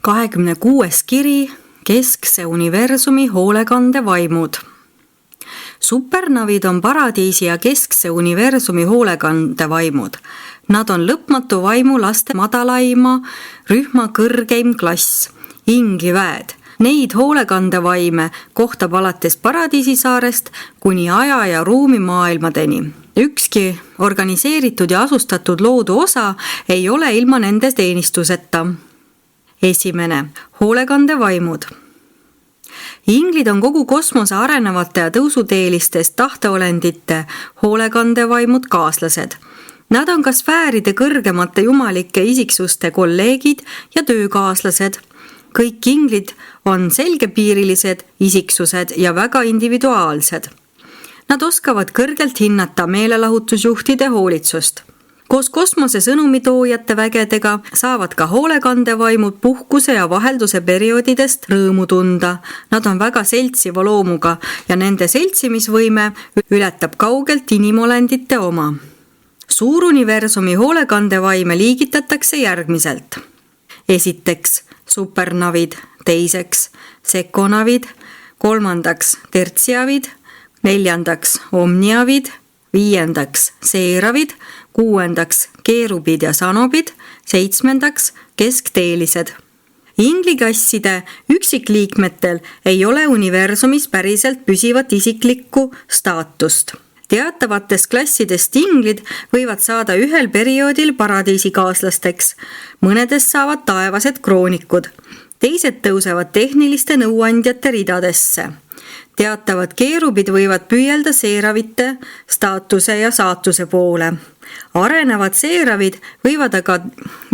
26. kiri Keskse universumi hoolekandevaimud. Supernavid on paradiisi ja keskse universumi hoolekandevaimud. Nad on lõpmatu vaimu laste madalaima rühma kõrgeim klass, ingliväed. Neid hoolekandevaime kohtab alates Paradiisisaarest kuni aja- ja ruumimaailmadeni. Ükski organiseeritud ja asustatud loodu osa ei ole ilma nende teenistuseta. 1. Hoolekandevaimud. Inglid on kogu kosmose arenevate ja tõusuteelistest tahteolendite hoolekandevaimud kaaslased. Nad on ka sfääride kõrgemate jumalike isiksuste kolleegid ja töökaaslased. Kõik inglid on selgepiirilised isiksused ja väga individuaalsed. Nad oskavad kõrgelt hinnata meelelahutusjuhtide hoolitsust. Koos kosmose sõnumitoojate vägedega saavad ka hoolekandevaimud puhkuse ja vahelduse perioodidest rõõmu tunda. Nad on väga seltsiva loomuga ja nende seltsimisvõime ületab kaugelt inimolendite oma. Suuruniversumi hoolekandevaime liigitatakse järgmiselt. 1. Supernavid, 2. Sekonavid, 3. Tertsiavid, 4. Omniavid, 5. Seeravid, 6. Keerubid ja sanobid, 7. Keskteelised. Inglikasside üksikliikmetel ei ole universumis päriselt püsivat isiklikku staatust. Teatavatest klassidest inglid võivad saada ühel perioodil paradiisikaaslasteks. Mõnedest saavad taevased kroonikud. Teised tõusevad tehniliste nõuandjate ridadesse. Teatavad keerubid võivad püüelda seeravite staatuse ja saatuse poole. Arenevad seeravid võivad aga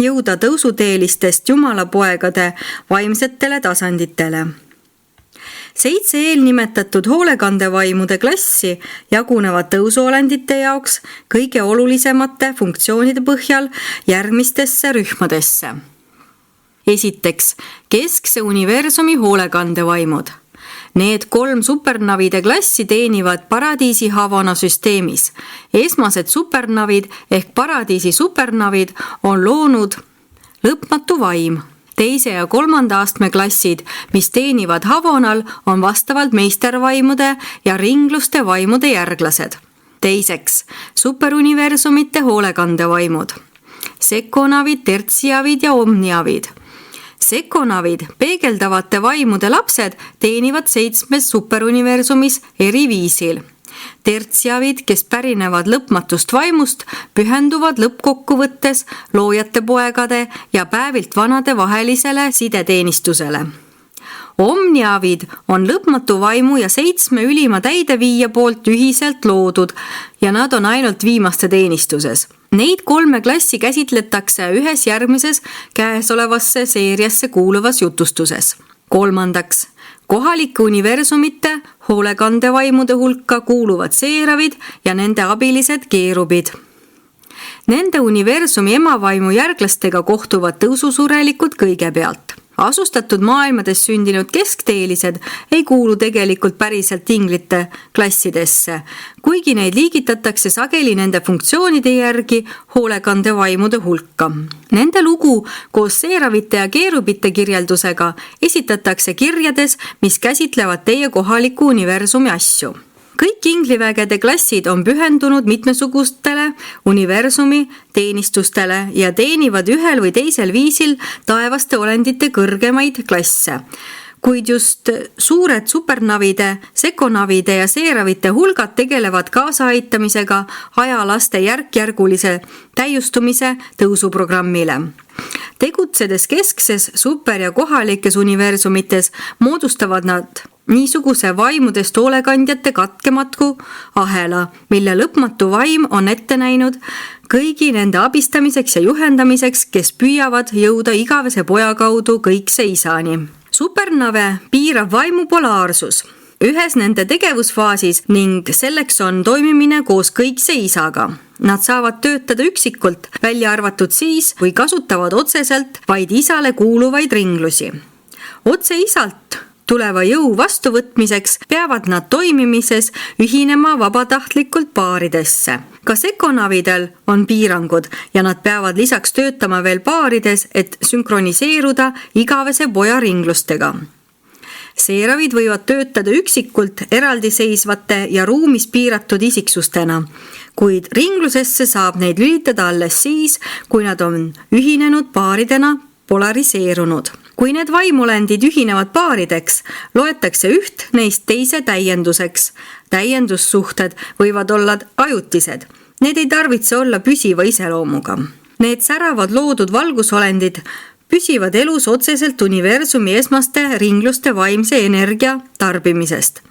jõuda tõusuteelistest jumalapoegade vaimsetele tasanditele. 7 eelnimetatud hoolekandevaimude klassi jagunevad tõusuolendite jaoks kõige olulisemate funktsioonide põhjal järgmistesse rühmadesse. 1. Keskse universumi hoolekandevaimud. Need 3 supernavide klassi teenivad paradiisi Havana süsteemis. Esmased supernavid ehk paradiisi supernavid on loonud lõpmatu vaim. 2. ja 3. astme klassid, mis teenivad Havanal, on vastavalt meistervaimude ja ringluste vaimude järglased. 2. Superuniversumite hoolekandevaimud. Sekonavid, tertsiavid ja omniavid. Sekonavid, peegeldavate vaimude lapsed, teenivad 7. superuniversumis eri viisil. Tertsiavid, kes pärinevad lõpmatust vaimust, pühenduvad lõppkokkuvõttes loojate poegade ja päevilt vanade vahelisele sideteenistusele. Omniavid on lõpmatu vaimu ja 7 ülima täideviija poolt ühiselt loodud ja nad on ainult viimaste teenistuses. Neid 3 klassi käsitletakse ühes järgmises käesolevasse seeriasse kuuluvas jutustuses. 3. Kohalike universumite hoolekandevaimude hulka kuuluvad seeravid ja nende abilised keerubid. Nende universumi emavaimu järglastega kohtuvad tõususurelikud kõigepealt. Asustatud maailmades sündinud keskteelised ei kuulu tegelikult päriselt inglite klassidesse, kuigi neid liigitatakse sageli nende funktsioonide järgi hoolekandevaimude hulka. Nende lugu koos seeravite ja keerubite kirjeldusega esitatakse kirjades, mis käsitlevad teie kohaliku universumi asju. Kõik inglivägede klassid on pühendunud mitmesugustele universumi teenistustele ja teenivad ühel või teisel viisil taevaste olendite kõrgemaid klasse. Kuid just suured supernavide, sekonavide ja seeravite hulgad tegelevad kaasaaitamisega ajalaste järkjärgulise täiustumise tõusuprogrammile. Tegutsedes keskses, super- ja kohalikes universumites moodustavad nad niisuguse vaimudest hoolekandjate katkematu ahela, mille lõpmatu vaim on ette näinud kõigi nende abistamiseks ja juhendamiseks, kes püüavad jõuda igavese poja kaudu kõikse isani. Supernave piirab vaimu polaarsus ühes nende tegevusfaasis ning selleks on toimimine koos kõikse isaga. Nad saavad töötada üksikult, välja arvatud siis, kui kasutavad otseselt vaid isale kuuluvaid ringlusi. Otse isalt Tuleva jõu vastuvõtmiseks peavad nad toimimises ühinema vabatahtlikult paaridesse. Ka sekonavidel on piirangud ja nad peavad lisaks töötama veel paarides, et sünkroniseeruda igavese poja ringlustega. Seeravid võivad töötada üksikult eraldiseisvate ja ruumis piiratud isiksustena, kuid ringlusesse saab neid lülitada alles siis, kui nad on ühinenud paaridena polariseerunud. Kui need vaimulendid ühinevad paarideks, loetakse üht neist teise täienduseks. Täiendussuhted võivad olla ajutised. Need ei tarvitse olla püsiva iseloomuga. Need säravad loodud valgusolendid püsivad elus otseselt universumi esmaste ringluste vaimse energia tarbimisest.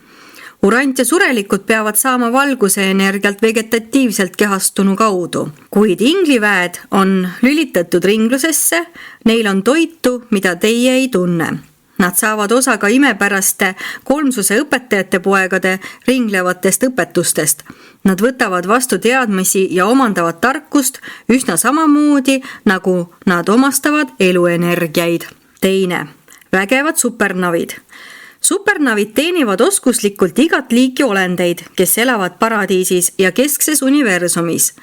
Urant ja surelikud peavad saama valguse energialt vegetatiivselt kehastunu kaudu. Kuid ingliväed on lülitatud ringlusesse, neil on toitu, mida teie ei tunne. Nad saavad osa ka imepäraste kolmsuse õpetajate poegade ringlevatest õpetustest. Nad võtavad vastu teadmisi ja omandavad tarkust üsna samamoodi, nagu nad omastavad eluenergiaid. Teine, vägevad supernavid. Supernavid teenivad oskuslikult igat liiki olendeid, kes elavad paradiisis ja keskses universumis.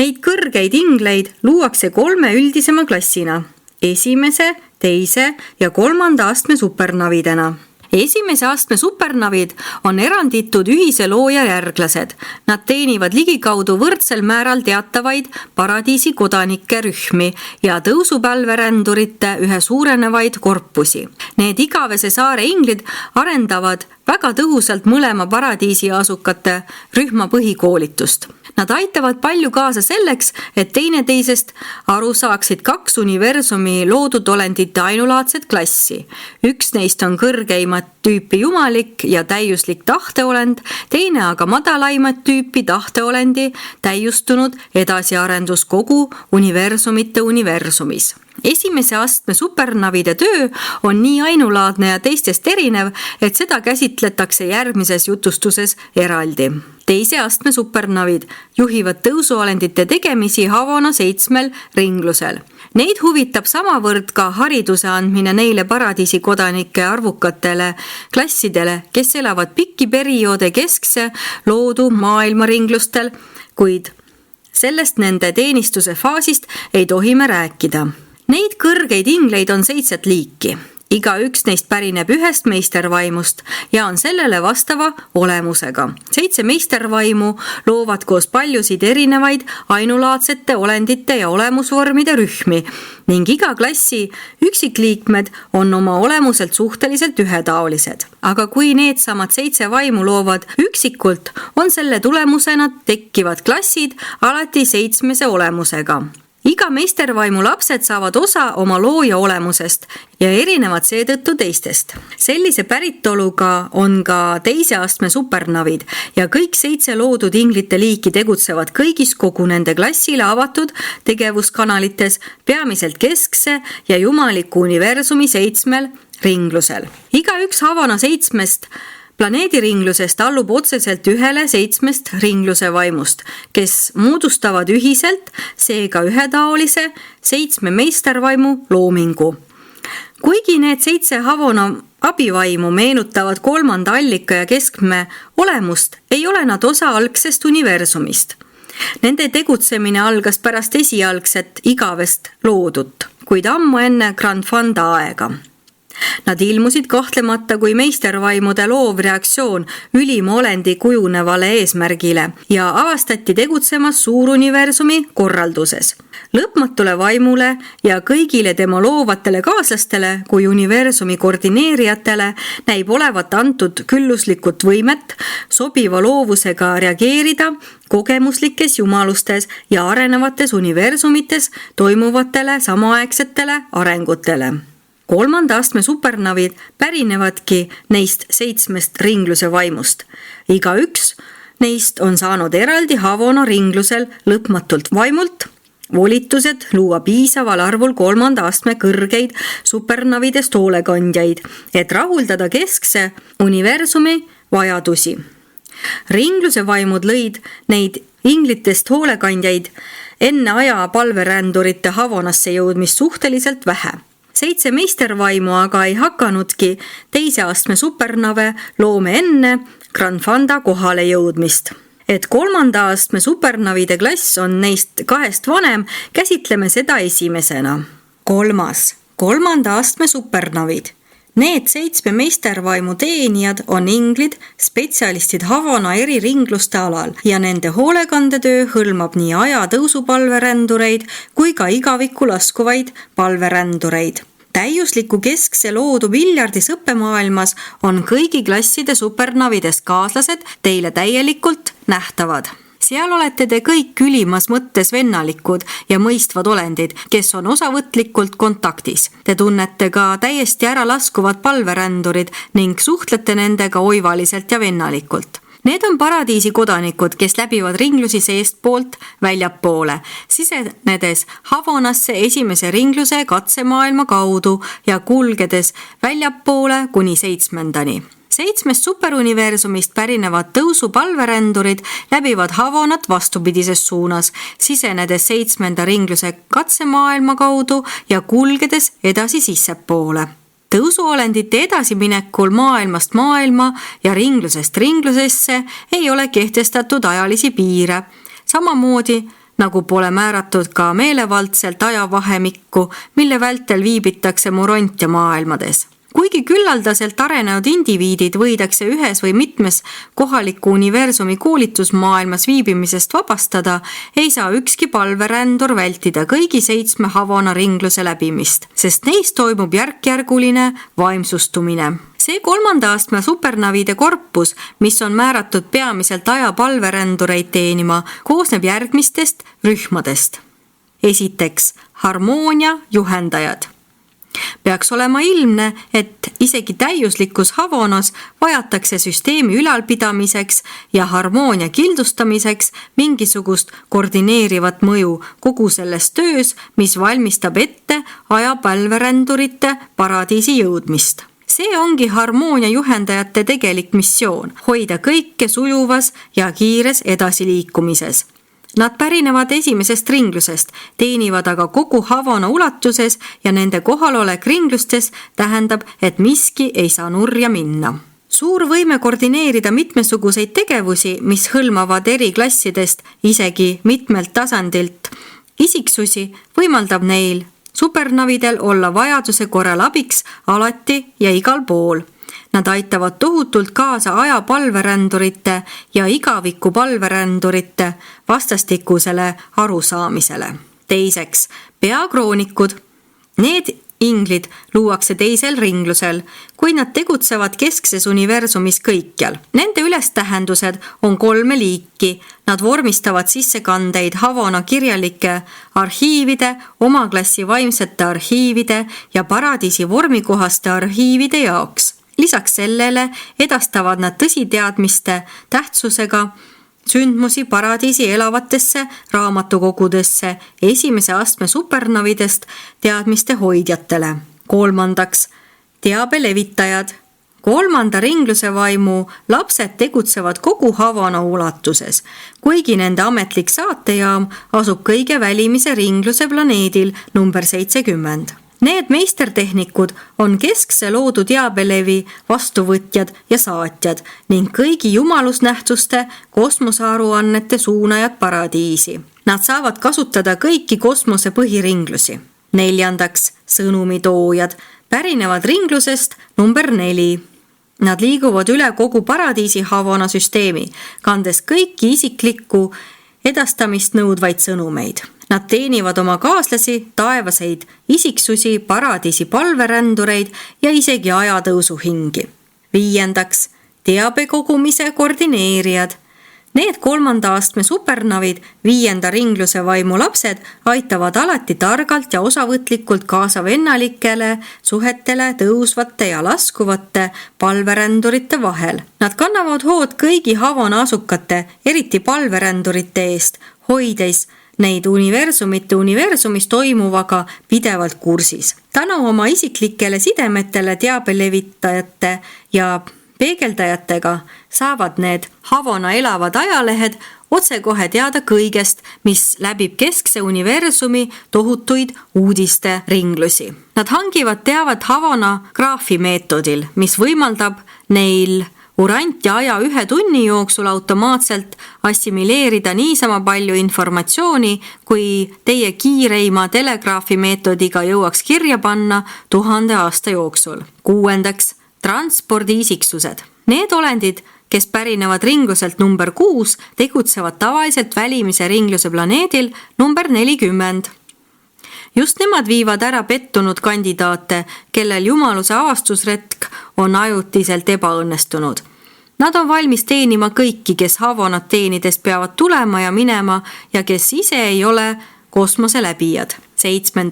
Neid kõrgeid ingleid luuakse 3 üldisema klassina. Esimese, teise ja 3. astme supernavidena. Esimese astme supernavid on eranditud ühise looja järglased. Nad teenivad ligikaudu võrdsel määral teatavaid paradiisi kodanike rühmi ja tõusupälverändurite ühe suurenevaid korpusi. Need igavese saare inglid arendavad väga tõhusalt mõlema paradiisi asukate rühma põhikoolitust. Nad aitavad palju kaasa selleks, et teineteisest aru saaksid 2 universumi loodud olendite ainulaadset klassi. Üks neist on kõrgeimat tüüpi jumalik ja täiuslik tahteolend, teine aga madalaimat tüüpi tahteolendi täiustunud edasiarendus kogu universumite universumis. Esimese astme supernavide töö on nii ainulaadne ja teistest erinev, et seda käsitletakse järgmises jutustuses eraldi. Teise astme supernavid juhivad tõusuolendite tegemisi Havana 7 ringlusel. Neid huvitab samavõrd ka hariduse andmine neile paradiisi kodanike arvukatele klassidele, kes elavad pikki perioode keskse loodu maailma ringlustel, kuid sellest nende teenistuse faasist ei tohi me rääkida. Neid kõrgeid ingleid on 7 liiki. Iga üks neist pärineb ühest meistervaimust ja on sellele vastava olemusega. 7 meistervaimu loovad koos paljusid erinevaid ainulaadsete olendite ja olemusvormide rühmi ning iga klassi üksikliikmed on oma olemuselt suhteliselt ühetaolised. Aga kui needsamad 7 vaimu loovad üksikult, on selle tulemusena tekkivad klassid alati 7 olemusega. Iga meistervaimu lapsed saavad osa oma looja olemusest ja erinevad seetõttu teistest. Sellise päritoluga on ka teise astme supernavid ja kõik 7 loodud inglite liiki tegutsevad kõigis kogu nende klassile avatud tegevuskanalites, peamiselt keskse ja jumaliku universumi 7 ringlusel. Iga üks Havana 7 planeediringlusest allub otseselt ühele 7 ringluse vaimust, kes moodustavad ühiselt, seega ühetaolise 7 meistervaimu loomingu. Kuigi need 7 Havana abivaimu meenutavad 3. allika ja keskme olemust, ei ole nad osa algsest universumist. Nende tegutsemine algas pärast esialgset igavest loodut, kuid ammu enne Grand Fanda aega. Nad ilmusid kahtlemata kui meistervaimude loovreaktsioon ülima olendi kujunevale eesmärgile ja avastati tegutsemas suuruniversumi korralduses. Lõpmatule vaimule ja kõigile tema loovatele kaaslastele kui universumi koordineerijatele näib olevat antud külluslikult võimet sobiva loovusega reageerida kogemuslikes jumalustes ja arenevates universumites toimuvatele samaaegsetele arengutele. 3. astme supernavid pärinevadki neist 7 ringluse vaimust. Iga üks neist on saanud eraldi Havana ringlusel lõpmatult vaimult volitused luua piisaval arvul 3. astme kõrgeid supernavidest hoolekandjaid, et rahuldada keskse universumi vajadusi. Ringluse vaimud lõid neid inglitest hoolekandjaid enne aja palverändurite Havanasse jõudmist suhteliselt vähe. 7 meistervaimu aga ei hakanudki teise astme supernave loome enne Granfanda kohale jõudmist. Et 3. astme supernavide klass on neist 2 vanem, käsitleme seda esimesena. 3. 3. astme supernavid. Need 7 meistervaimu teenijad on inglid, spetsialistid Havana eri ringluste alal ja nende hoolekandetöö hõlmab nii ajatõusupalverändureid kui ka igavikku laskuvaid palverändureid. Täiusliku keskse loodu Viljardis õppemaailmas on kõigi klasside supernavidest kaaslased teile täielikult nähtavad. Seal olete te kõik ülimas mõttes vennalikud ja mõistvad olendid, kes on osavõtlikult kontaktis. Te tunnete ka täiesti ära laskuvad palverändurid ning suhtlete nendega oivaliselt ja vennalikult. Need on paradiisi kodanikud, kes läbivad ringlusi seestpoolt väljapoole, sisenedes Havanasse esimese ringluse katsemaailma kaudu ja kulgedes väljapoole kuni 7. 7 superuniversumist pärinevad tõusupalverändurid läbivad Havanat vastupidises suunas, sisenedes 7. ringluse katsemaailma kaudu ja kulgedes edasi sissepoole. Tõusuolendite edasiminekul maailmast maailma ja ringlusest ringlusesse ei ole kehtestatud ajalisi piire. Samamoodi nagu pole määratud ka meelevaldselt ajavahemikku, mille vältel viibitakse Morontia maailmades. Kuigi küllaldaselt arenenud indiviidid võidakse ühes või mitmes kohaliku universumi koolitusmaailmas viibimisest vabastada, ei saa ükski palverändur vältida kõigi 7 Havana ringluse läbimist, sest neist toimub järkjärguline vaimsustumine. See 3. astme supernavide korpus, mis on määratud peamiselt ajapalverändureid teenima, koosneb järgmistest rühmadest. Esiteks, harmoonia juhendajad. Peaks olema ilmne, et isegi täiuslikus Havanas vajatakse süsteemi ülalpidamiseks ja harmoonia kildustamiseks mingisugust koordineerivat mõju kogu selles töös, mis valmistab ette ajapalverändurite paradiisi jõudmist. See ongi harmoonia juhendajate tegelik missioon, hoida kõike sujuvas ja kiires edasiliikumises. Nad pärinevad esimesest ringlusest, teenivad aga kogu Havana ulatuses ja nende kohalolek ringlustes tähendab, et miski ei saa nurja minna. Suur võime koordineerida mitmesuguseid tegevusi, mis hõlmavad eri klassidest isegi mitmelt tasandilt isiksusi, võimaldab neil supernavidel olla vajaduse korral abiks alati ja igal pool. Nad aitavad tohutult kaasa ajapalverändurite ja igaviku palverändurite vastastikusele arusaamisele. Teiseks, peakroonikud. Need inglid luuakse teisel ringlusel, kui nad tegutsevad keskses universumis kõikjal. Nende ülestähendused on 3 liiki. Nad vormistavad sissekandeid Havana kirjalike arhiivide, oma klassi vaimsete arhiivide ja paradiisi vormikohaste arhiivide jaoks. Lisaks sellele edastavad nad tõsiteadmiste tähtsusega sündmusi paradiisi elavatesse raamatukogudesse esimese astme supernavidest teadmiste hoidjatele. 3. teabe levitajad. 3. ringluse vaimu lapsed tegutsevad kogu Havana ulatuses, kuigi nende ametlik saatejaam asub kõige välimise ringluse planeedil number 70. Need meistertehnikud on keskse loodu teabelevi vastuvõtjad ja saatjad ning kõigi jumalusnähtuste kosmosearuannete suunajad paradiisi. Nad saavad kasutada kõiki kosmose põhiringlusi. 4. sõnumitoojad pärinevad ringlusest number 4. Nad liiguvad üle kogu paradiisi Havana süsteemi, kandes kõiki isiklikku edastamist nõudvaid sõnumeid. Nad teenivad oma kaaslasi, taevaseid isiksusi, paradiisi palverändureid ja isegi ajatõusuhingi. 5. teabekogumise koordineerijad. Need 3. astme supernavid, 5. ringluse vaimu lapsed aitavad alati targalt ja osavõtlikult kaasa vennalikele suhetele tõusvate ja laskuvate palverändurite vahel. Nad kannavad hood kõigi Havana asukate, eriti palverändurite eest, hoides neid universumis toimuvaga pidevalt kursis. Tänu oma isiklikele sidemetele teabelevitajate ja peegeldajatega saavad need Havana elavad ajalehed otsekohe teada kõigest, mis läbib keskse universumi tohutuid uudiste ringlusi. Nad hangivad teavet Havana graafimeetodil, mis võimaldab neil urant ja aja 1 tunni jooksul automaatselt assimileerida niisama palju informatsiooni, kui teie kiireima telegraafimeetodiga jõuaks kirja panna 1000 aasta jooksul. 6. transpordiisiksused. Need olendid, kes pärinevad ringluselt number 6, tegutsevad tavaliselt välimise ringluse planeedil number 40. Just nemad viivad ära pettunud kandidaate, kellel jumaluse avastusretk on ajutiselt ebaõnnestunud. Nad on valmis teenima kõiki, kes Havanat teenides peavad tulema ja minema ja kes ise ei ole kosmose läbijad. 7.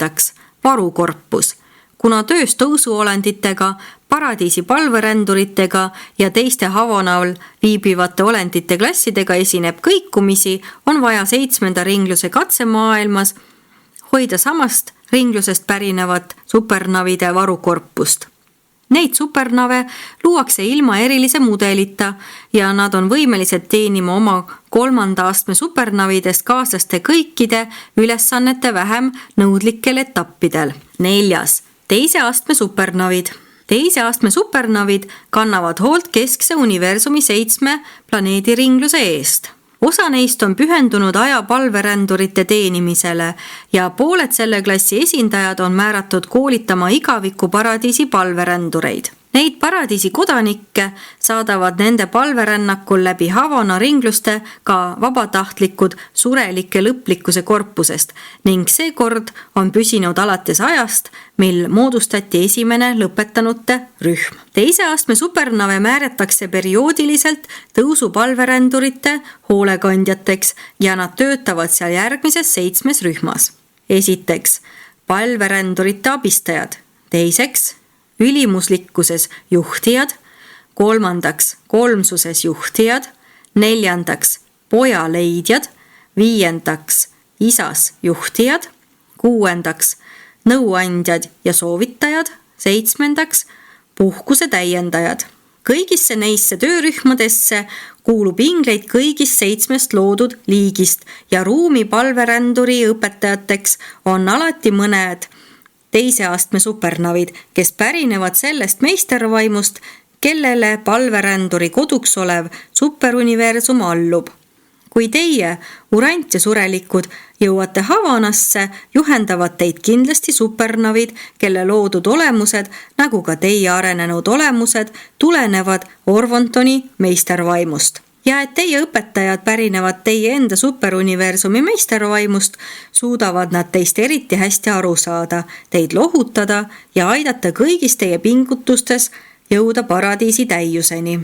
varukorpus. Kuna töös tõusuolenditega, paradiisi palveränduritega ja teiste Havanal viibivate olendite klassidega esineb kõikumisi, on vaja 7. ringluse katsemaailmas hoida samast ringlusest pärinevat supernavide varukorpust. Neid supernave luuakse ilma erilise mudelita ja nad on võimelised teenima oma 3. astme supernavidest kaaslaste kõikide ülesannete vähem nõudlikel etappidel. 4. teise astme supernavid. Teise astme supernavid kannavad hoolt keskse universumi 7 planeedi ringluse eest. Osa neist on pühendunud aja palverändurite teenimisele ja pooled selle klassi esindajad on määratud koolitama igaviku paradiisi palverändureid. Neid paradiisi kodanikke saadavad nende palverännakul läbi Havana ringluste ka vabatahtlikud surelike lõplikkuse korpusest ning seekord on püsinud alates ajast, mil moodustati esimene lõpetanute rühm. Teise astme supernave määratakse perioodiliselt tõusupalverändurite hoolekandjateks ja nad töötavad seal järgmises 7 rühmas. Esiteks, palverändurite abistajad. Teiseks, ülimuslikkuses juhtijad. 3. kolmsuses juhtijad. 4. pojaleidjad. 5. isas juhtijad. 6. nõuandjad ja soovitajad. 7. puhkuse täiendajad. Kõigisse neisse töörühmadesse kuulub ingleid kõigist 7 loodud liigist ja ruumi palveränduri õpetajateks on alati mõned teise astme supernavid, kes pärinevad sellest meistervaimust, kellele palveränduri koduks olev superuniversum allub. Kui teie, urant ja surelikud, jõuate Havanasse, juhendavad teid kindlasti supernavid, kelle loodud olemused, nagu ka teie arenenud olemused, tulenevad Orvontoni meistervaimust. Ja et teie õpetajad pärinevad teie enda superuniversumi meistervaimust, suudavad nad teist eriti hästi aru saada, teid lohutada ja aidata kõigis teie pingutustes jõuda paradiisi täiuseni.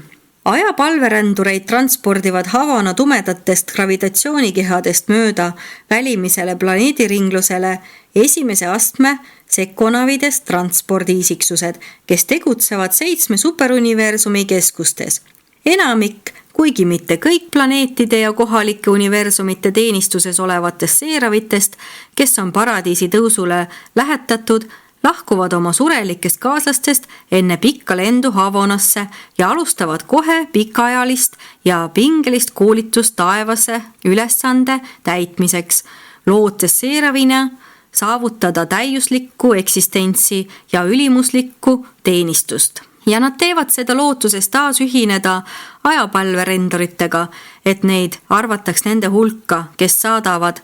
Aja palverändureid transpordivad Havana tumedatest gravitatsioonikehadest mööda välimisele planeediringlusele 1. astme sekonavidest transpordiisiksused, kes tegutsevad 7 superuniversumi keskustes. Enamik, kuigi mitte kõik planeetide ja kohalike universumite teenistuses olevatest seeravitest, kes on paradiisi tõusule lähetatud, lahkuvad oma surelikest kaaslastest enne pikka lendu Havanasse ja alustavad kohe pikaajalist ja pingelist koolitust taevase ülesande täitmiseks, lootes seeravina saavutada täiuslikku eksistentsi ja ülimuslikku teenistust. Ja nad teevad seda lootuses taas ühineda ajapalverenduritega, et neid arvataks nende hulka, kes saadavad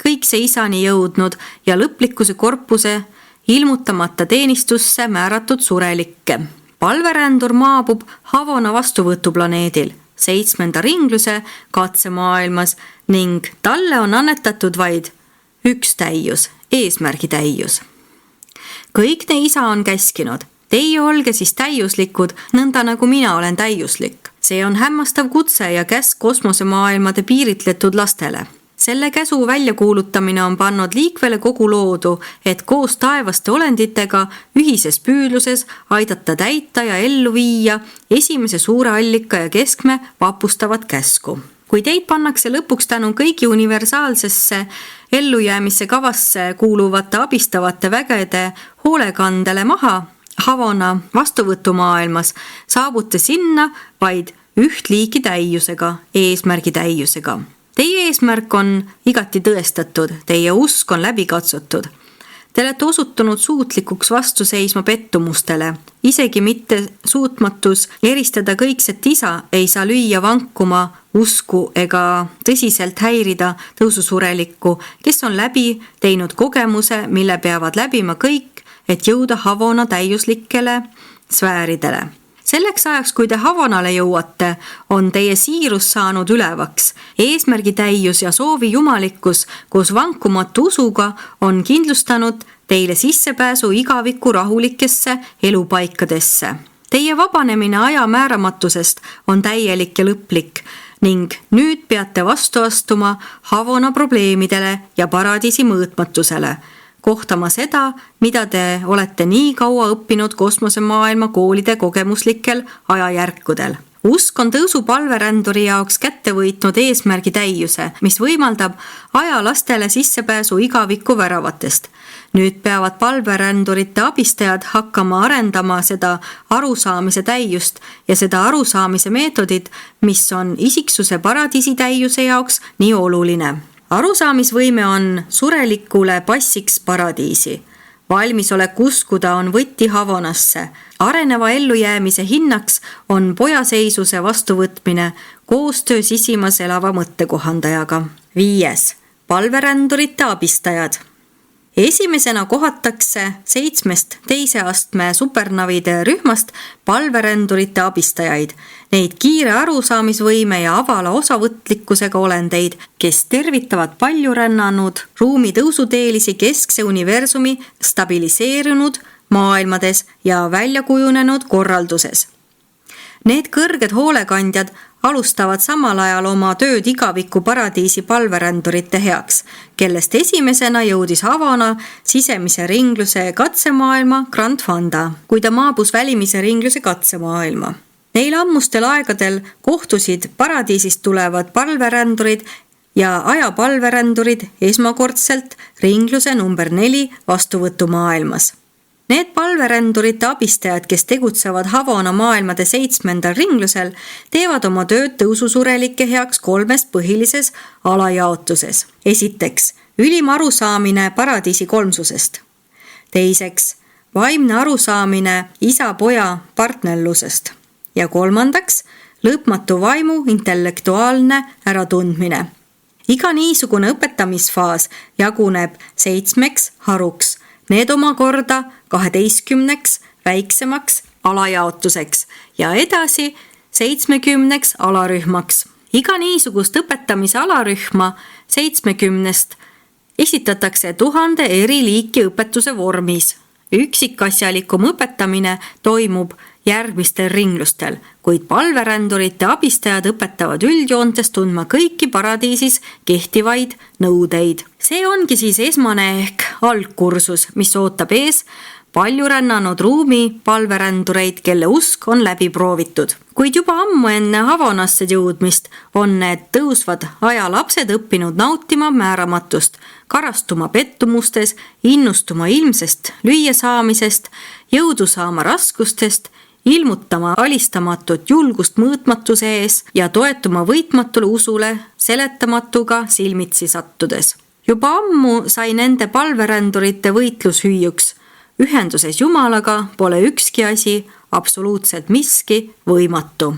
kõikse isani jõudnud ja lõplikkuse korpuse ilmutamata teenistusse määratud surelikke. Palverändur maabub Havana vastuvõtuplaneedil 7. ringluse katsemaailmas ning talle on annetatud vaid üks täius, eesmärgi täius. Kõik ne isa on käskinud. Teie olge siis täiuslikud, nõnda nagu mina olen täiuslik. See on hämmastav kutse ja käsk kosmosemaailmade piiritletud lastele. Selle käsu väljakuulutamine on pannud liikvele kogu loodu, et koos taevaste olenditega ühises püüdluses aidata täita ja ellu viia esimese suure allika ja keskme vapustavat käsku. Kui teid pannakse lõpuks tänu kõigi universaalsesse ellujäämisse kavasse kuuluvate abistavate vägede hoolekandele maha, Havana vastuvõtumaailmas saabute sinna vaid üht liiki täiusega, eesmärgi täiusega. Teie eesmärk on igati tõestatud, teie usk on läbi katsutud. Te olete osutunud suutlikuks vastu seisma pettumustele. Isegi mitte suutmatus eristada kõikset isa ei saa lüüa vankuma usku ega tõsiselt häirida tõususurelikku, kes on läbi teinud kogemuse, mille peavad läbima kõik, et jõuda Havona täiuslikele sfääridele. Selleks ajaks, kui te Havonale jõuate, on teie siirus saanud ülevaks. Eesmärgi täius ja soovi jumalikkus koos vankumatu usuga on kindlustanud teile sissepääsu igaviku rahulikesse elupaikadesse. Teie vabanemine aja määramatusest on täielik ja lõplik ning nüüd peate vastu astuma Havona probleemidele ja paradiisi mõõtmatusele, kohtama seda, mida te olete nii kaua õppinud kosmosemaailma koolide kogemuslikel ajajärkudel. Usk on tõusupalveränduri jaoks kätte võitnud eesmärgi täiuse, mis võimaldab ajalastele sissepääsu igaviku väravatest. Nüüd peavad palverändurite abistajad hakkama arendama seda arusaamise täiust ja seda arusaamise meetodit, mis on isiksuse paradiisi täiuse jaoks nii oluline. Arusaamisvõime on surelikule passiks paradiisi. Valmisolek uskuda on võti Havonasse. Areneva ellujäämise hinnaks on pojaseisuse vastuvõtmine koostöö sisimas elava mõttekohandajaga. 5. Palverändurite abistajad. Esimesena kohatakse 7 teise astme supernavide rühmast palverändurite abistajaid, neid kiire arusaamisvõime ja avala osavõtlikkusega olendeid, kes tervitavad palju rännanud ruumi tõusuteelisi keskse universumi stabiliseerunud maailmades ja väljakujunenud korralduses. Need kõrged hoolekandjad alustavad samal ajal oma tööd igaviku paradiisi palverändurite heaks, kellest esimesena jõudis Havona sisemise ringluse katsemaailma Grand Fanda, kui ta maabus välimise ringluse katsemaailma. Neil ammustel aegadel kohtusid paradiisist tulevad palverändurid ja ajapalverändurid esmakordselt ringluse number 4 vastuvõtumaailmas. Need palverändurite abistajad, kes tegutsevad Havona maailmade 7. ringlusel, teevad oma tööd tõususurelike heaks 3 põhilises alajaotuses. Esiteks, ülim arusaamine paradiisi kolmsusest. Teiseks, vaimne arusaamine isa-poja partnerlusest. Ja 3. lõpmatu vaimu intellektuaalne äratundmine. Iga niisugune õpetamisfaas jaguneb 7 haruks. Need omakorda 12 väiksemaks alajaotuseks ja edasi 70 alarühmaks. Iga niisugust õpetamise alarühma 70 esitatakse 1000 eri liiki õpetuse vormis. Üksikasjalikum õpetamine toimub järgmistel ringlustel, kuid palverändurite abistajad õpetavad üldjoontes tundma kõiki paradiisis kehtivaid nõudeid. See ongi siis esmane ehk algkursus, mis ootab ees palju rännanud ruumi palverändureid, kelle usk on läbi proovitud. Kuid juba ammu enne Havonasse jõudmist on need tõusvad aja lapsed õppinud nautima määramatust, karastuma pettumustes, innustuma ilmsest lüüasaamisest, jõudu saama raskustest, ilmutama alistamatut julgust mõõtmatuse ees ja toetuma võitmatule usule seletamatuga silmitsi sattudes. Juba ammu sai nende palverändurite võitlushüüjuks. Ühenduses Jumalaga pole ükski asi, absoluutselt miski võimatu.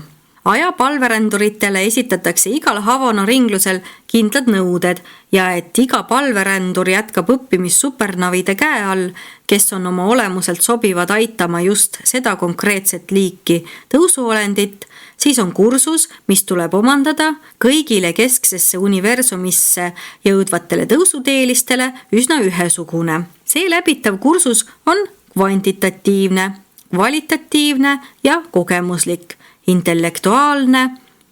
Ajapalveränduritele esitatakse igal Havona ringlusel kindlad nõuded ja et iga palverändur jätkab õppimist supernavide käe all, kes on oma olemuselt sobivad aitama just seda konkreetset liiki tõusuolendit, siis on kursus, mis tuleb omandada kõigile kesksesse universumisse jõudvatele tõusuteelistele üsna ühesugune. See läbitav kursus on kvantitatiivne, kvalitatiivne ja kogemuslik, intellektuaalne,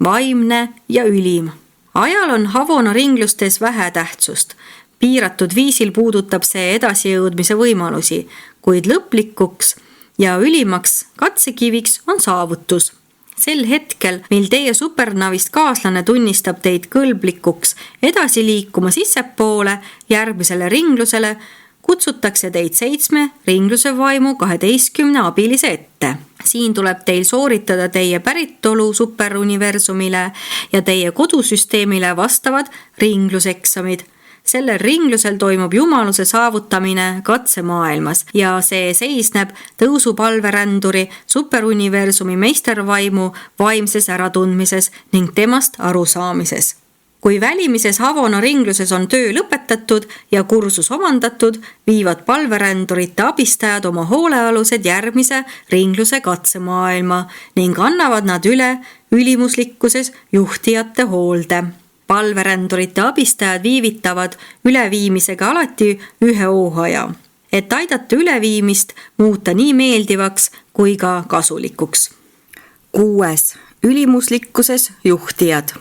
vaimne ja ülim. Ajal on Havona ringlustes vähe tähtsust. Piiratud viisil puudutab see edasijõudmise võimalusi, kuid lõplikuks ja ülimaks katsekiviks on saavutus. Sel hetkel, mil teie supernavist kaaslane tunnistab teid kõlblikuks edasi liikuma sissepoole järgmisele ringlusele, kutsutakse teid 7 ringluse vaimu 12 abilise ette. Siin tuleb teil sooritada teie päritolu superuniversumile ja teie kodusüsteemile vastavad ringluseksamid. Sellel ringlusel toimub jumaluse saavutamine katsemaailmas ja see seisneb tõusupalveränduri superuniversumi meistervaimu vaimses äratundmises ning temast arusaamises. Kui välimises Havona ringluses on töö lõpetatud ja kursus omandatud, viivad palverändurite abistajad oma hoolealused järgmise ringluse katsemaailma ning annavad nad üle ülimuslikkuses juhtijate hoolde. Palverändurite abistajad viivitavad üleviimisega alati ühe hooaja, et aidata üleviimist muuta nii meeldivaks kui ka kasulikuks. 6. Ülimuslikkuses juhtijad.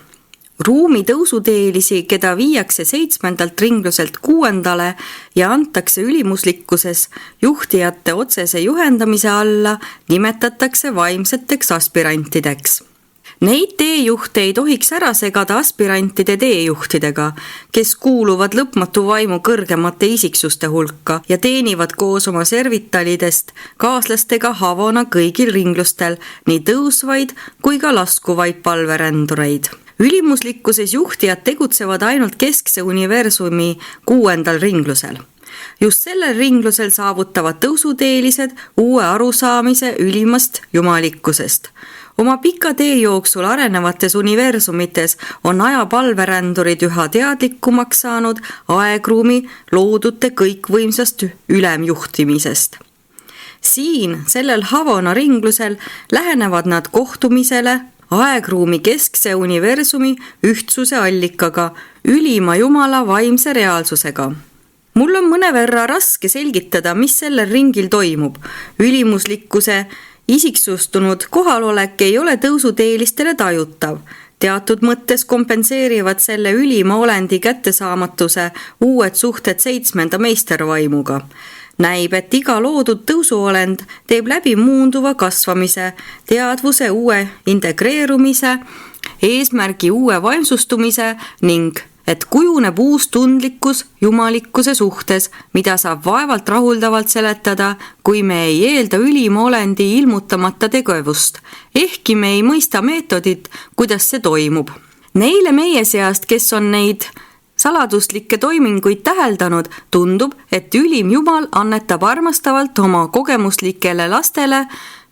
Ruumi tõusuteelisi, keda viiakse 7. ringluselt 6. ja antakse ülimuslikkuses juhtijate otsese juhendamise alla, nimetatakse vaimseteks aspirantideks. Neid teejuhte ei tohiks ära segada aspirantide teejuhtidega, kes kuuluvad lõpmatu vaimu kõrgemate isiksuste hulka ja teenivad koos oma servitalidest kaaslastega Havona kõigil ringlustel nii tõusvaid kui ka laskuvaid palverändureid. Ülimuslikkuses juhtijad tegutsevad ainult keskse universumi 6. ringlusel. Just sellel ringlusel saavutavad tõusuteelised uue arusaamise ülimast jumalikkusest. Oma pika tee jooksul arenevates universumites on ajapalverändurid üha teadlikumaks saanud aegruumi loodute kõikvõimsast ülemjuhtimisest. Siin, sellel Havona ringlusel, lähenevad nad kohtumisele aegruumi keskse universumi ühtsuse allikaga, ülima Jumala vaimse reaalsusega. Mul on mõneverra raske selgitada, mis sellel ringil toimub. Ülimuslikkuse isiksustunud kohalolek ei ole tõusuteelistele tajutav. Teatud mõttes kompenseerivad selle ülima olendi kättesaamatuse uued suhted 7. meistervaimuga. Näib, et iga loodud tõusuolend teeb läbi muunduva kasvamise, teadvuse uue integreerumise, eesmärgi uue vaimsustumise ning et kujuneb uus tundlikkus jumalikkuse suhtes, mida saab vaevalt rahuldavalt seletada, kui me ei eelda ülima olendi ilmutamata tegevust, ehkki me ei mõista meetodit, kuidas see toimub. Neile meie seast, kes on neid saladuslikke toiminguid täheldanud, tundub, et ülim Jumal annetab armastavalt oma kogemuslikele lastele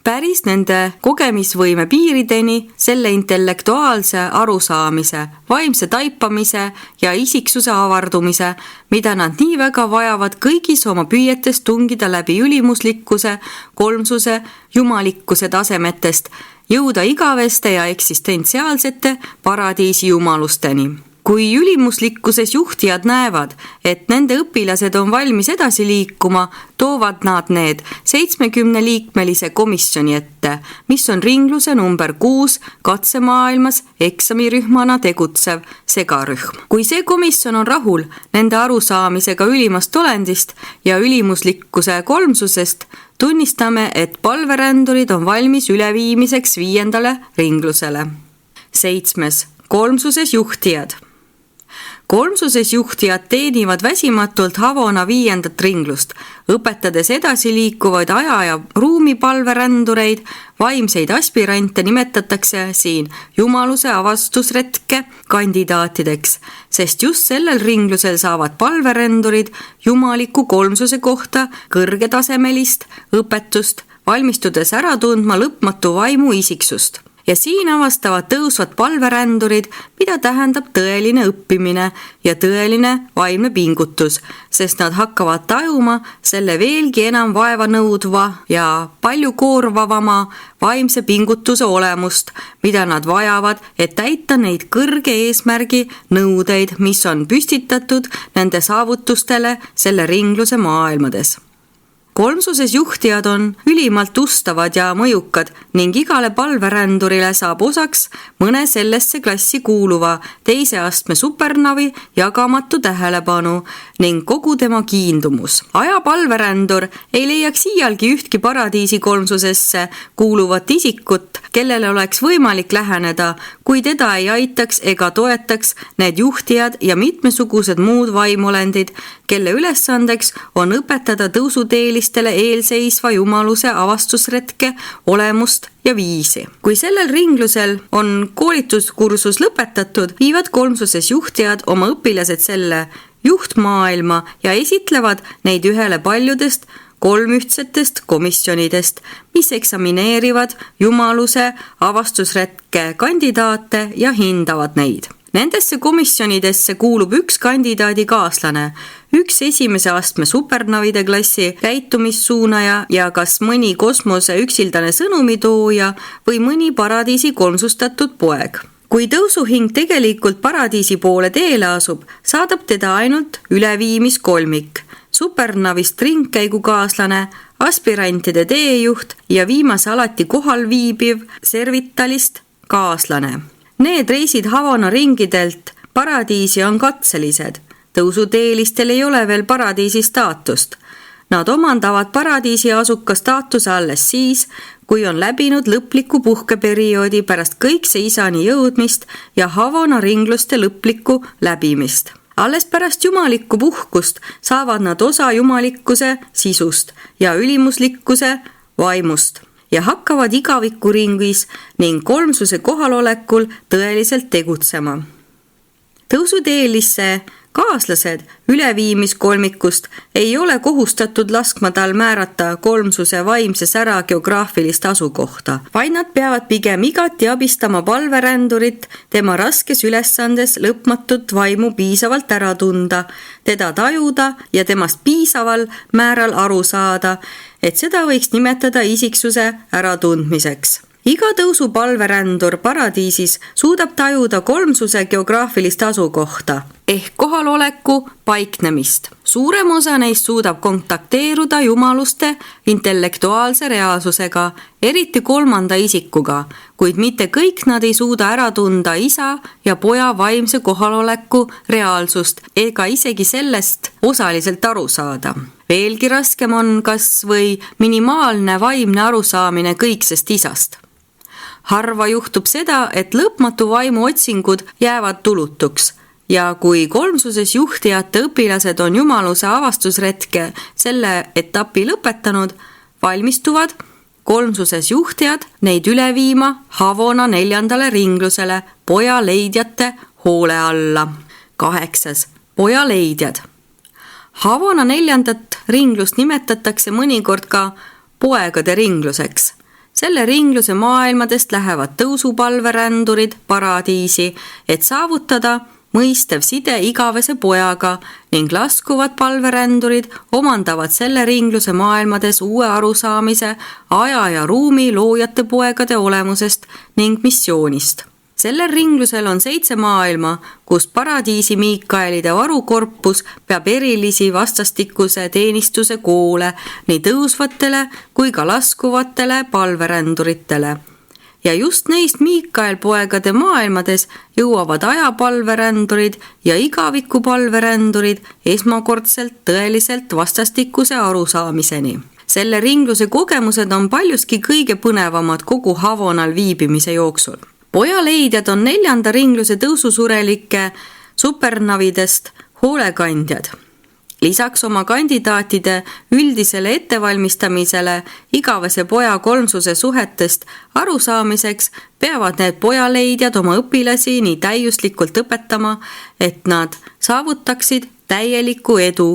päris nende kogemisvõime piirideni selle intellektuaalse arusaamise, vaimse taipamise ja isiksuse avardumise, mida nad nii väga vajavad kõigis oma püüetes tungida läbi ülimuslikkuse, kolmsuse, jumalikkuse tasemetest, jõuda igaveste ja eksistentsiaalsete paradiisi jumalusteni. Kui ülimuslikkuses juhtijad näevad, et nende õpilased on valmis edasi liikuma, toovad nad need 70-liikmelise komisjoni ette, mis on ringluse number 6 katsemaailmas eksamirühmana tegutsev segarühm. Kui see komisjon on rahul nende arusaamisega ülimast olendist ja ülimuslikkuse kolmsusest, tunnistame, et palverändurid on valmis üleviimiseks 5. ringlusele. 7. Kolmsuses juhtijad. Kolmsuses juhtijad teenivad väsimatult Havona 5. ringlust, õpetades edasi liikuvaid aja- ja ruumipalverändureid, vaimseid aspirante nimetatakse siin jumaluse avastusretke kandidaatideks, sest just sellel ringlusel saavad palverändurid jumaliku kolmsuse kohta kõrgetasemelist õpetust, valmistudes ära tundma lõpmatu vaimu isiksust. Ja siin avastavad tõusvad palverändurid, mida tähendab tõeline õppimine ja tõeline vaimne pingutus, sest nad hakkavad tajuma selle veelgi enam vaeva nõudva ja palju koorvavama vaimse pingutuse olemust, mida nad vajavad, et täita neid kõrge eesmärgi nõudeid, mis on püstitatud nende saavutustele selle ringluse maailmades. Kolmsuses juhtijad on ülimalt ustavad ja mõjukad ning igale palverändurile saab osaks mõne sellesse klassi kuuluva teise astme supernavi jagamatu tähelepanu ning kogu tema kiindumus. Ajapalverändur ei leiaks iialgi ühtki paradiisi kolmsusesse kuuluvat isikut, kellele oleks võimalik läheneda, kui teda ei aitaks ega toetaks need juhtijad ja mitmesugused muud vaimolendid, kelle ülesandeks on õpetada tõusuteelist tõelistele eelseisva jumaluse avastusretke olemust ja viisi. Kui sellel ringlusel on koolituskursus lõpetatud, viivad kolmsuses juhtijad oma õpilased selle juhtmaailma ja esitlevad neid ühele paljudest kolmühtsetest komisjonidest, mis eksamineerivad jumaluse avastusretke kandidaate ja hindavad neid. Nendesse komisjonidesse kuulub üks kandidaadi kaaslane, üks esimese astme supernavide klassi käitumissuunaja ja kas mõni kosmose üksildane sõnumitooja või mõni paradiisi kolmsustatud poeg. Kui tõusuhing tegelikult paradiisi poole teele asub, saadab teda ainult üleviimiskolmik, supernavist ringkäigukaaslane, aspirantide teejuht ja viimase alati kohal viibiv servitalist kaaslane. Need reisid Havana ringidelt paradiisi on katselised. Tõusuteelistel ei ole veel paradiisi staatust. Nad omandavad paradiisi asuka staatuse alles siis, kui on läbinud lõpliku puhkeperioodi pärast kõikse isani jõudmist ja Havana ringluste lõplikku läbimist. Alles pärast jumalikku puhkust saavad nad osa jumalikkuse sisust ja ülimuslikkuse vaimust ja hakkavad igavikuringis ning kolmsuse kohalolekul tõeliselt tegutsema. Tõusuteelisse kaaslased üleviimiskolmikust ei ole kohustatud laskma tal määrata kolmsuse vaimses ära geograafilist asukohta, vaid nad peavad pigem igati abistama palverändurit tema raskes ülesandes lõpmatut vaimu piisavalt ära tunda, teda tajuda ja temast piisaval määral aru saada, et seda võiks nimetada isiksuse äratundmiseks. Iga tõusu palverändur paradiisis suudab tajuda kolmsuse geograafilist asukohta ehk kohaloleku paiknemist. Suurem osa neist suudab kontakteeruda jumaluste intellektuaalse reaalsusega, eriti kolmanda isikuga, kuid mitte kõik nad ei suuda ära tunda isa ja poja vaimse kohaloleku reaalsust ega isegi sellest osaliselt aru saada. Veelgi raskem on kas või minimaalne vaimne arusaamine kõiksest isast. Harva juhtub seda, et lõpmatu vaimu otsingud jäävad tulutuks ja kui kolmsuses juhtijate õpilased on jumaluse avastusretke selle etapi lõpetanud, valmistuvad kolmsuses juhtijad neid üle viima Havana 4. ringlusele poja leidjate hoole alla. 8. Poja leidjad. Havana 4. ringlust nimetatakse mõnikord ka poegade ringluseks. Selle ringluse maailmadest lähevad tõusupalverändurid paradiisi, et saavutada mõistev side igavese pojaga ning laskuvad palverändurid omandavad selle ringluse maailmades uue arusaamise aja ja ruumi loojate poegade olemusest ning missioonist. Sellel ringlusel on 7 maailma, kus paradiisi Miikaelide varukorpus peab erilisi vastastikuse teenistuse koole nii tõusvatele kui ka laskuvatele palveränduritele. Ja just neist Miikael poegade maailmades jõuavad ajapalverändurid ja igavikupalverändurid esmakordselt tõeliselt vastastikuse arusaamiseni. Selle ringluse kogemused on paljuski kõige põnevamad kogu Havanal viibimise jooksul. Poja leidjad on 4. ringluse tõususurelike supernavidest hoolekandjad. Lisaks oma kandidaatide üldisele ettevalmistamisele igavese poja kolmsuse suhetest arusaamiseks peavad need pojaleidjad oma õpilasi nii täiuslikult õpetama, et nad saavutaksid täieliku edu.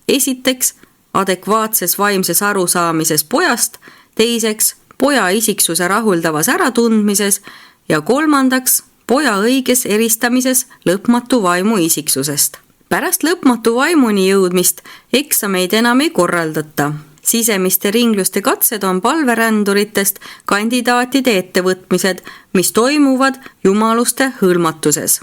Esiteks adekvaatses vaimses arusaamises pojast, teiseks poja isiksuse rahuldavas äratundmises ja kolmandaks poja õiges eristamises lõpmatu vaimu isiksusest. Pärast lõpmatu vaimuni jõudmist eksameid enam ei korraldata. Sisemiste ringluste katsed on palveränduritest kandidaatide ettevõtmised, mis toimuvad jumaluste hõlmatuses.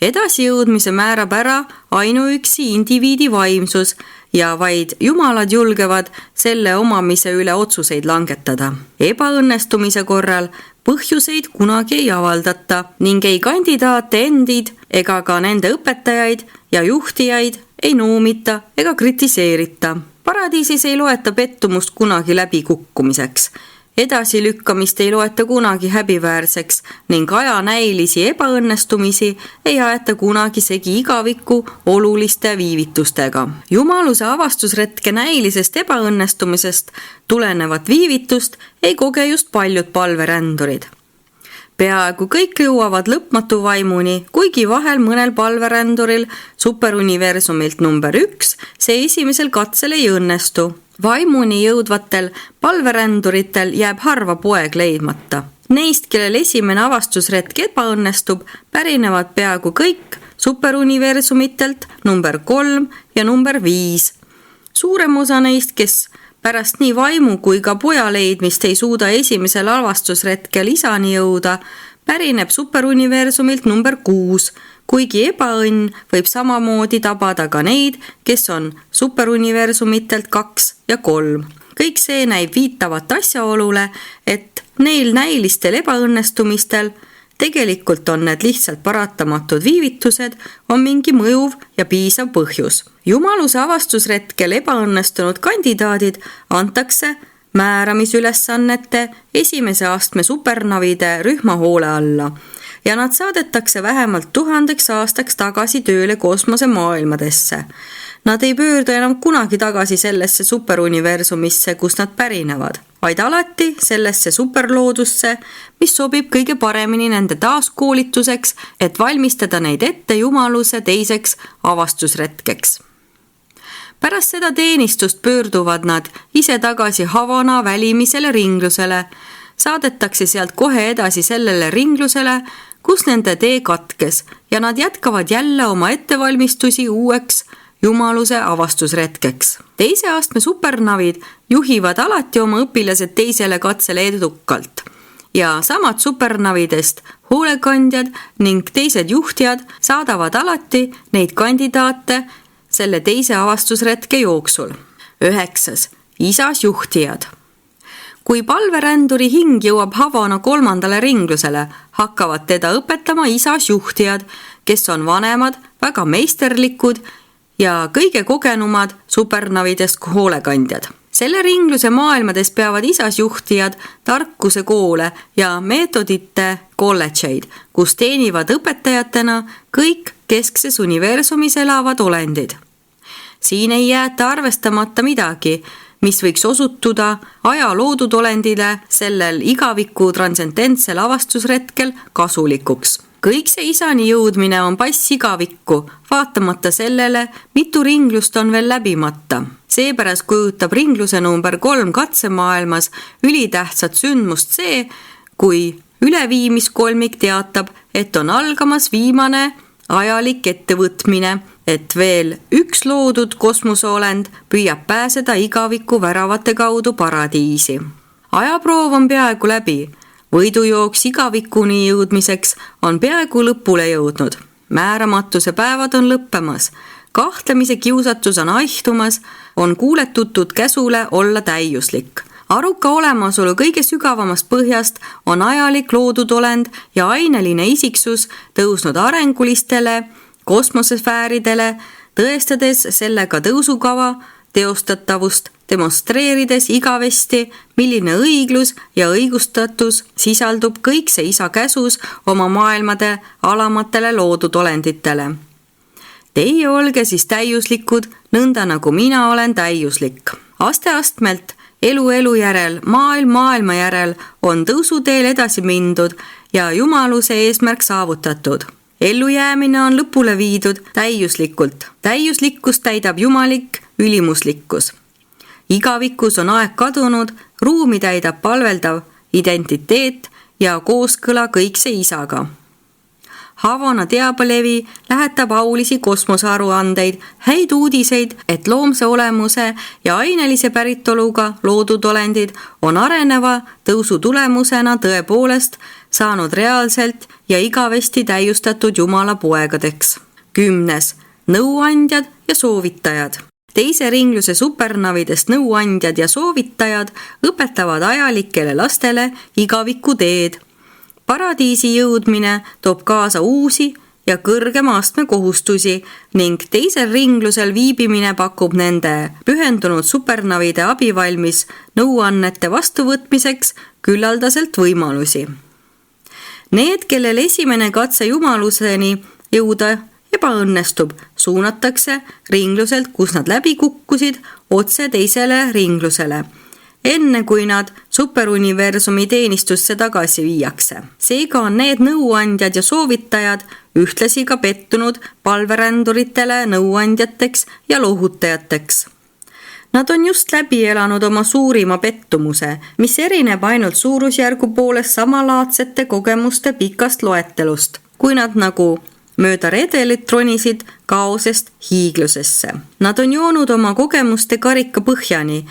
Edasijõudmise määrab ära ainuüksi indiviidi vaimsus ja vaid jumalad julgevad selle omamise üle otsuseid langetada. Ebaõnnestumise korral põhjuseid kunagi ei avaldata ning ei kandidaate endid ega ka nende õpetajaid ja juhtijaid ei nuumita ega kritiseerita. Paradiisis ei loeta pettumust kunagi läbikukkumiseks. Edasilükkamist ei loeta kunagi häbiväärseks ning ajanäilisi ebaõnnestumisi ei aeta kunagi segi igaviku oluliste viivitustega. Jumaluse avastusretke näilisest ebaõnnestumisest tulenevat viivitust ei koge just paljud palverändurid. Peaaegu kõik jõuavad lõpmatu vaimuni, kuigi vahel mõnel palveränduril superuniversumilt number 1 see esimesel katsel ei õnnestu. Vaimuni jõudvatel palveränduritel jääb harva poeg leidmata. Neist, kellel esimene avastusretk ebaõnnestub, pärinevad peaaegu kõik superuniversumitelt number 3 ja number 5. Suurem osa neist, kes pärast nii vaimu kui ka poja leidmist ei suuda esimesel avastusretkel isani jõuda, pärineb superuniversumilt number 6, kuigi ebaõnn võib samamoodi tabada ka neid, kes on superuniversumitelt 2 ja 3. Kõik see näib viitavat asjaolule, et neil näilistel ebaõnnestumistel, tegelikult on need lihtsalt paratamatud viivitused, on mingi mõjuv ja piisav põhjus. Jumaluse avastusretkel ebaõnnestunud kandidaadid antakse määramisülesannete esimese astme supernavide rühma hoole alla ja nad saadetakse vähemalt 1000 aastaks tagasi tööle kosmosemaailmadesse. Nad ei pöördu enam kunagi tagasi sellesse superuniversumisse, kus nad pärinevad, vaid alati sellesse superloodusse, mis sobib kõige paremini nende taaskoolituseks, et valmistada neid ette jumaluse teiseks avastusretkeks. Pärast seda teenistust pöörduvad nad ise tagasi Havana välimisele ringlusele, saadetakse sealt kohe edasi sellele ringlusele, kus nende tee katkes ja nad jätkavad jälle oma ettevalmistusi uueks jumaluse avastusretkeks. Teise astme supernavid juhivad alati oma õpilased teisele katsele edukalt ja samad supernavidest hoolekandjad ning teised juhtijad saadavad alati neid kandidaate selle teise avastusretke jooksul. 9. Isas juhtijad. Kui palveränduri hing jõuab Havana 3. ringlusele, hakkavad teda õpetama isas juhtijad, kes on vanemad, väga meisterlikud ja kõige kogenumad supernavidest hoolekandjad. Selle ringluse maailmades peavad isas juhtijad tarkuse koole ja meetodite kolledžeid, kus teenivad õpetajatena kõik keskses universumis elavad olendid. Siin ei jäeta arvestamata midagi, mis võiks osutuda aja loodud olendile sellel igaviku transcendentsel avastusretkel kasulikuks. Kõik see isani jõudmine on pass igavikku, vaatamata sellele, mitu ringlust on veel läbimata. Seepärast kujutab ringluse number 3 katsemaailmas ülitähtsat sündmust see, kui üleviimiskolmik teatab, et on algamas viimane ajalik ettevõtmine, et veel üks loodud kosmoseolend püüab pääseda igaviku väravate kaudu paradiisi. Ajaproov on peaaegu läbi. Võidujooks igavikuni jõudmiseks on peaaegu lõpule jõudnud. Määramatuse päevad on lõppemas. Kahtlemise kiusatus on aihtumas, on kuuletutud käsule olla täiuslik. Aruka olemasolu kõige sügavamast põhjast on ajalik loodud olend ja aineline isiksus tõusnud arengulistele kosmosesfääridele, tõestades sellega tõusukava teostatavust, demonstreerides igavesti, milline õiglus ja õigustatus sisaldub kõik see isa käsus oma maailmade alamatele loodud olenditele. Teie olge siis täiuslikud, nõnda nagu mina olen täiuslik. Aste-astmelt elu järel, maailma järel on tõusuteel edasi mindud ja jumaluse eesmärk saavutatud. Ellujäämine on lõpule viidud täiuslikult. Täiuslikkus täidab jumalik ülimuslikkus. Igavikus on aeg kadunud, ruumi täidab palveldav identiteet ja kooskõla kõikse isaga. Havana teabelevi lähetab aulisi kosmosearuandeid, häid uudiseid, et loomse olemuse ja ainelise päritoluga loodud olendid on areneva tõusu tulemusena tõepoolest saanud reaalselt ja igavesti täiustatud Jumala poegadeks. 10. Nõuandjad ja soovitajad. Teise ringluse supernavidest nõuandjad ja soovitajad õpetavad ajalikele lastele igaviku teed. Paradiisi jõudmine toob kaasa uusi ja kõrgema astme kohustusi ning teisel ringlusel viibimine pakub nende pühendunud supernavide abivalmis nõuannete vastuvõtmiseks küllaldaselt võimalusi. Need, kellel esimene katse jumaluseni jõuda ebaõnnestub, suunatakse ringluselt, kus nad läbi kukkusid, otse teisele ringlusele, enne kui nad superuniversumi teenistusse tagasi viiakse. Seega on need nõuandjad ja soovitajad ühtlasi ka pettunud palveränduritele nõuandjateks ja lohutajateks. Nad on just läbi elanud oma suurima pettumuse, mis erineb ainult suurusjärgu poolest samalaadsete kogemuste pikast loetelust, kui nad nagu mööda redelit ronisid kaosest hiiglusesse. Nad on joonud oma kogemuste karika põhjani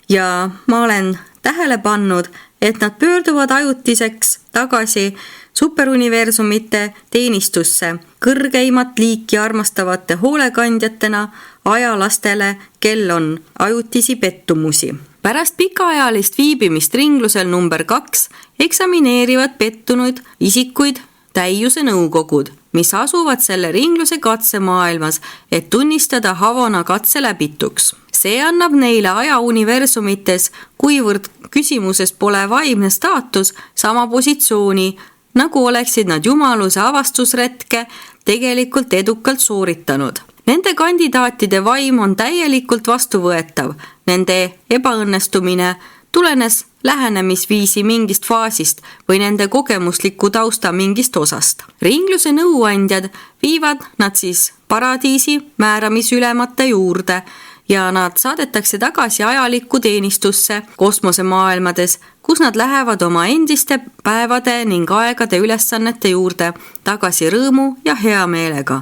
ja ma olen tähele pannud, et nad pöörduvad ajutiseks tagasi superuniversumite teenistusse kõrgeimat liiki armastavate hoolekandjatena ajalastele, kel on ajutisi pettumusi. Pärast pikaajalist viibimist ringlusel number 2 eksamineerivad pettunud isikuid täiuse nõukogud, mis asuvad selle ringluse katsemaailmas, et tunnistada Havana katse läbituks. See annab neile aja universumites, kuivõrd küsimuses pole vaimne staatus, sama positsiooni, nagu oleksid nad jumaluse avastusretke tegelikult edukalt sooritanud. Nende kandidaatide vaim on täielikult vastuvõetav, nende ebaõnnestumine tulenes lähenemisviisi mingist faasist või nende kogemusliku tausta mingist osast. Ringluse nõuandjad viivad nad siis paradiisi määramisülemate juurde ja nad saadetakse tagasi ajalikku teenistusse kosmosemaailmades, kus nad lähevad oma endiste päevade ning aegade ülesannete juurde tagasi rõõmu ja heameelega.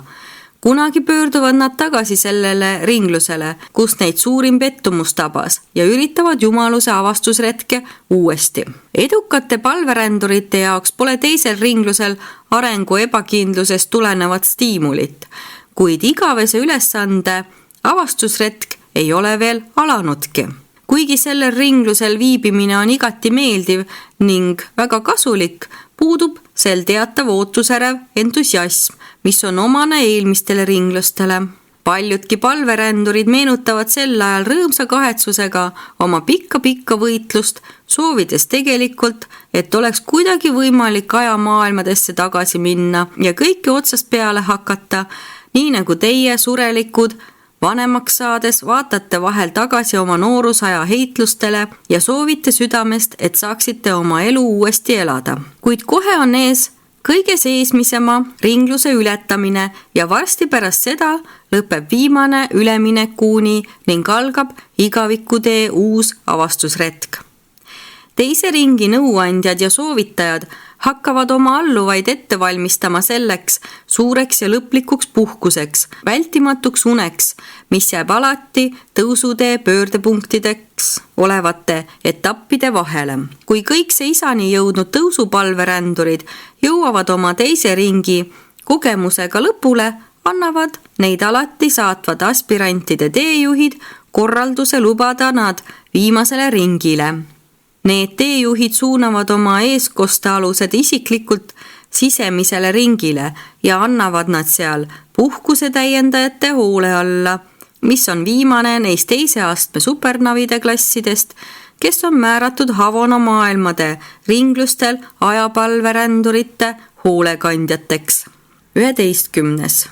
Kunagi pöörduvad nad tagasi sellele ringlusele, kus neid suurim pettumus tabas ja üritavad jumaluse avastusretke uuesti. Edukate palverändurite jaoks pole teisel ringlusel arengu ebakindlusest tulenevat stiimulit, kuid igavese ülesande avastusretk ei ole veel alanudki. Kuigi sellel ringlusel viibimine on igati meeldiv ning väga kasulik, puudub sel teatav ootusärev entusiasm, mis on omane eelmistele ringlustele. Paljudki palverändurid meenutavad sel ajal rõõmsa kahetsusega oma pikka võitlust, soovides tegelikult, et oleks kuidagi võimalik ajamaailmadesse tagasi minna ja kõike otsast peale hakata, nii nagu teie surelikud vanemaks saades vaatate vahel tagasi oma noorusaja heitlustele ja soovite südamest, et saaksite oma elu uuesti elada. Kuid kohe on ees kõige seesmisema ringluse ületamine ja varsti pärast seda lõpeb viimane üleminekuuni ning algab igavikutee uus avastusretk. Teise ringi nõuandjad ja soovitajad hakkavad oma alluvaid ette valmistama selleks suureks ja lõplikuks puhkuseks, vältimatuks uneks, mis jääb alati tõusutee pöördepunktideks olevate etappide vahele. Kui kõik seisani jõudnud tõusupalverändurid jõuavad oma teise ringi kogemusega lõpule, annavad neid alati saatvad aspirantide teejuhid korralduse lubada nad viimasele ringile. Need teejuhid suunavad oma eeskostealused isiklikult sisemisele ringile ja annavad nad seal puhkuse täiendajate hoole alla, mis on viimane neist teise astme supernavide klassidest, kes on määratud Havana maailmade ringlustel ajapalverändurite hoolekandjateks. 11.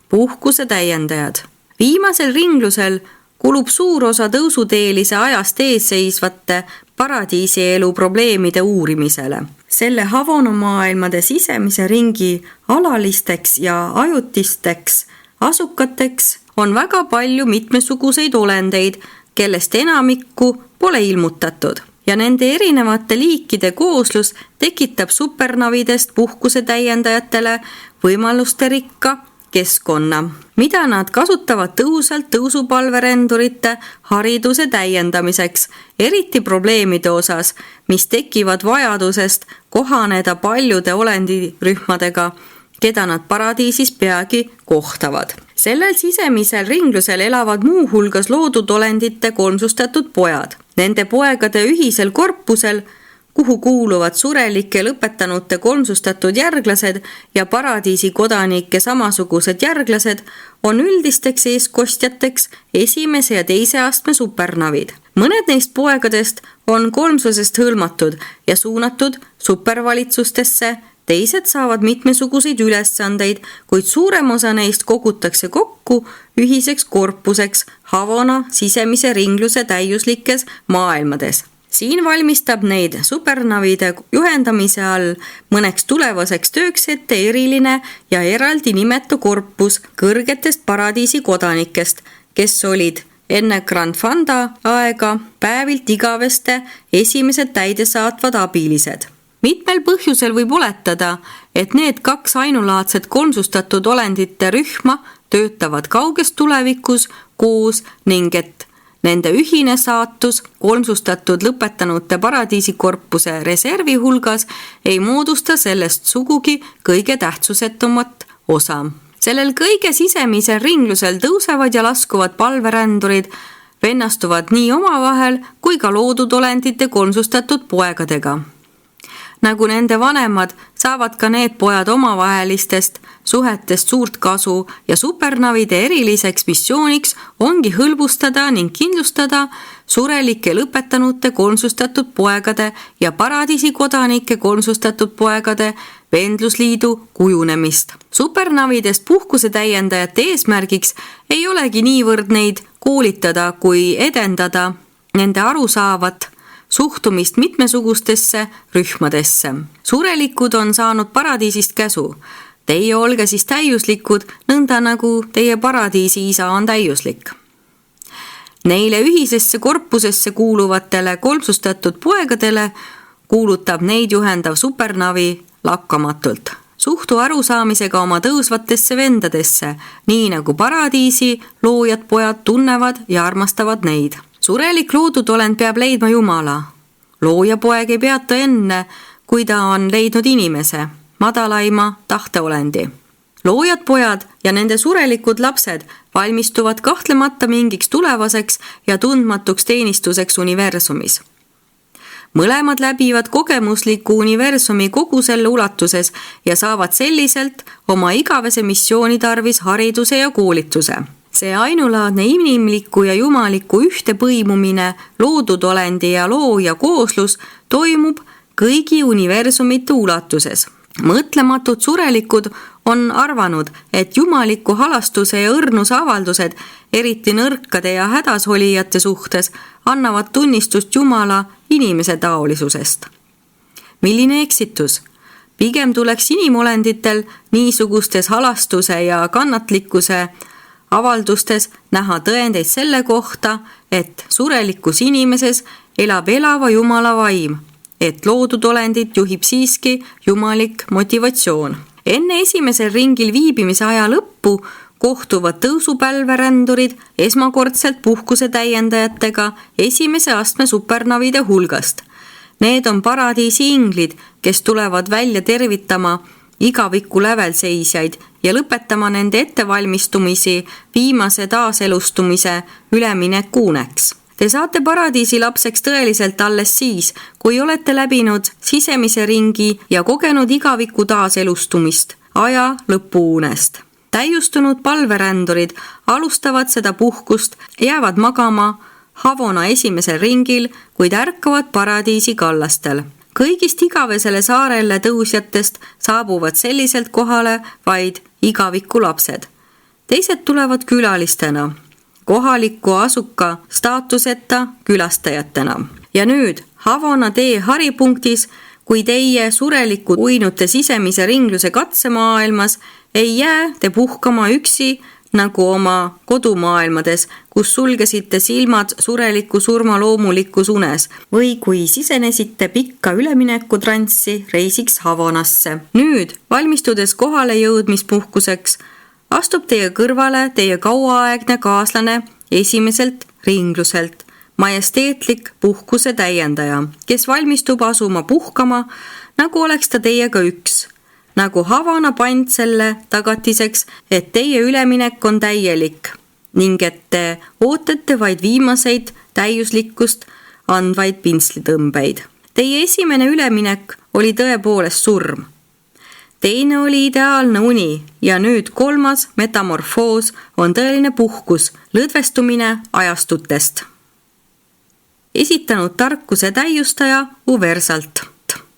Puhkuse täiendajad. Viimasel ringlusel kulub suur osa tõusuteelise ajast eesseisvate paradiisielu probleemide uurimisele. Selle Havana maailmade sisemise ringi alalisteks ja ajutisteks asukateks on väga palju mitmesuguseid olendeid, kellest enamikku pole ilmutatud. Ja nende erinevate liikide kooslus tekitab supernavidest puhkuse täiendajatele võimaluste rikka keskkonna, mida nad kasutavad tõhusalt tõusupalverendurite hariduse täiendamiseks, eriti probleemide osas, mis tekivad vajadusest kohaneda paljude olendirühmadega, keda nad paradiisis peagi kohtavad. Sellel sisemisel ringlusel elavad muu hulgas loodud olendite kolmsustatud pojad. Nende poegade ühisel korpusel kuhu kuuluvad surelike lõpetanute kolmsustatud järglased ja paradiisi kodanike samasugused järglased, on üldisteks eeskostjateks esimese ja teise astme supernavid. Mõned neist poegadest on kolmsusest hõlmatud ja suunatud supervalitsustesse, teised saavad mitmesuguseid ülesandeid, kuid suurem osa neist kogutakse kokku ühiseks korpuseks Havana sisemise ringluse täiuslikes maailmades. Siin valmistab neid supernavide juhendamise all mõneks tulevaseks tööks ette eriline ja eraldi nimetu korpus kõrgetest paradiisi kodanikest, kes olid enne Grand Fanda aega päevilt igaveste esimesed täidesaatvad abilised. Mitmel põhjusel võib oletada, et need kaks ainulaadset kolmsustatud olendite rühma töötavad kauges tulevikus koos ning et nende ühine saatus kolmsustatud lõpetanute paradiisikorpuse reservi hulgas ei moodusta sellest sugugi kõige tähtsusetumat osa. Sellel kõige sisemisel ringlusel tõusevad ja laskuvad palverändurid vennastuvad nii omavahel kui ka loodud olendite kolmsustatud poegadega. Nagu nende vanemad, saavad ka need pojad omavahelistest suhetest suurt kasu ja supernavide eriliseks missiooniks ongi hõlbustada ning kindlustada surelike lõpetanute kolmsustatud poegade ja paradiisi kodanike kolmsustatud poegade vendlusliidu kujunemist. Supernavidest puhkuse täiendajate eesmärgiks ei olegi niivõrd neid koolitada kui edendada nende arusaavat suhtumist mitmesugustesse rühmadesse. Surelikud on saanud paradiisist käsu. Teie olge siis täiuslikud, nõnda nagu teie paradiisi isa on täiuslik. Neile ühisesse korpusesse kuuluvatele kolmsustatud poegadele kuulutab neid juhendav supernavi lakkamatult. Suhtu arusaamisega oma tõusvatesse vendadesse, nii nagu paradiisi loojad pojad tunnevad ja armastavad neid. Surelik loodud olend peab leidma Jumala. Looja poeg ei peata enne, kui ta on leidnud inimese, madalaima tahteolendi. Loojad pojad ja nende surelikud lapsed valmistuvad kahtlemata mingiks tulevaseks ja tundmatuks teenistuseks universumis. Mõlemad läbivad kogemusliku universumi kogu selle ulatuses ja saavad selliselt oma igavese missiooni tarvis hariduse ja koolituse. See ainulaadne inimliku ja jumaliku ühte põimumine, loodud olendi ja looja kooslus toimub kõigi universumite ulatuses. Mõtlematud surelikud on arvanud, et jumaliku halastuse ja õrnuse avaldused, eriti nõrkade ja hädasolijate suhtes, annavad tunnistust Jumala inimese taolisusest. Milline eksitus? Pigem tuleks inimolenditel niisugustes halastuse ja kannatlikkuse avaldustes näha tõendeid selle kohta, et surelikus inimeses elab elava Jumala vaim, et loodud olendit juhib siiski jumalik motivatsioon. Enne esimesel ringil viibimise aja lõppu kohtuvad tõusupälverändurid esmakordselt puhkuse täiendajatega esimese astme supernavide hulgast. Need on paradiisi inglid, kes tulevad välja tervitama igaviku lävelseisjaid ja lõpetama nende ettevalmistumisi viimase taaselustumise üleminekuuneks. Te saate paradiisi lapseks tõeliselt alles siis, kui olete läbinud sisemise ringi ja kogenud igaviku taaselustumist aja lõpuunest. Täiustunud palverändurid alustavad seda puhkust, jäävad magama Havana esimesel ringil, kuid ärkavad paradiisi kallastel. Kõigist igavesele saarelle tõusjatest saabuvad selliselt kohale vaid igaviku lapsed. Teised tulevad külalistena, kohaliku asuka staatuseta külastajatena. Ja nüüd Havana tee haripunktis, kui teie surelikud uinute sisemise ringluse katsemaailmas, ei jää te puhkama üksi nagu oma kodumaailmades, kus sulgesite silmad sureliku surma loomulikus unes või kui sisenesite pikka üleminekutranssi reisiks Havanasse. Nüüd, valmistudes kohale jõudmispuhkuseks, astub teie kõrvale teie kauaaegne kaaslane esimeselt ringluselt, majesteetlik puhkuse täiendaja, kes valmistub asuma puhkama, nagu oleks ta teiega üks. Nagu Havana pand selle tagatiseks, et teie üleminek on täielik ning et te ootate vaid viimaseid täiuslikkust andvaid pintslitõmbeid. Teie esimene üleminek oli tõepoolest surm. Teine oli ideaalne uni ja nüüd 3. metamorfoos on tõeline puhkus, lõdvestumine ajastutest. Esitanud tarkuse täiustaja Uversalt.